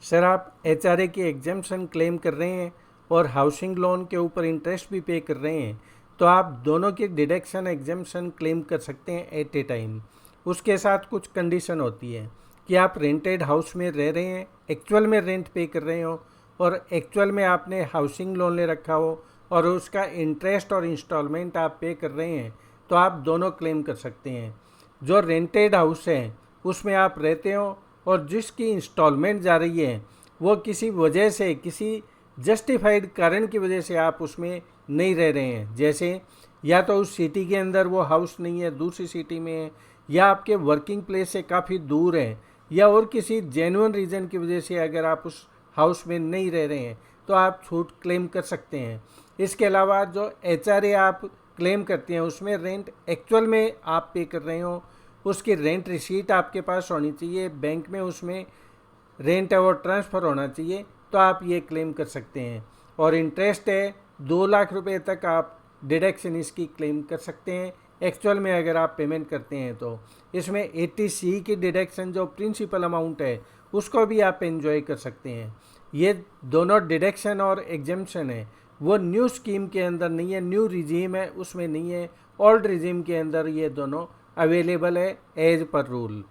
Sir आप HRA की exemption claim कर रहे हैं और हाउसिंग लोन के ऊपर इंटरेस्ट भी पे कर रहे हैं, तो आप दोनों की डिडक्शन एग्जेम्पशन क्लेम कर सकते हैं एट ए टाइम। उसके साथ कुछ कंडीशन होती है कि आप रेंटेड हाउस में रह रहे हैं, एक्चुअल में रेंट पे कर रहे हो और एक्चुअल में आपने हाउसिंग लोन ले रखा हो और उसका इंटरेस्ट और इंस्टॉलमेंट आप पे कर रहे हैं, तो आप दोनों क्लेम कर सकते हैं। जो रेंटेड हाउस है उसमें आप रहते हो और जिसकी इंस्टॉलमेंट जा रही है वो किसी वजह से, किसी जस्टिफाइड कारण की वजह से आप उसमें नहीं रह रहे हैं, जैसे या तो उस सिटी के अंदर वो हाउस नहीं है, दूसरी सिटी में है, या आपके वर्किंग प्लेस से काफ़ी दूर है, या और किसी जेन्युइन रीज़न की वजह से अगर आप उस हाउस में नहीं रह रहे हैं तो आप छूट क्लेम कर सकते हैं। इसके अलावा जो एचआरए आप क्लेम करते हैं उसमें रेंट एक्चुअल में आप पे कर रहे हो, उसकी रेंट रिसीट आपके पास होनी चाहिए, बैंक में उसमें रेंट है वो ट्रांसफ़र होना चाहिए, तो आप ये क्लेम कर सकते हैं। और इंटरेस्ट है 2 लाख रुपए तक आप डिडक्शन इसकी क्लेम कर सकते हैं एक्चुअल में अगर आप पेमेंट करते हैं तो। इसमें 80C की डिडक्शन जो प्रिंसिपल अमाउंट है उसको भी आप एंजॉय कर सकते हैं। ये दोनों डिडक्शन और एग्जेम्पशन है वो न्यू स्कीम के अंदर नहीं है, न्यू रिजीम है उसमें नहीं है, ओल्ड रिजीम के अंदर ये दोनों अवेलेबल है एज पर रूल।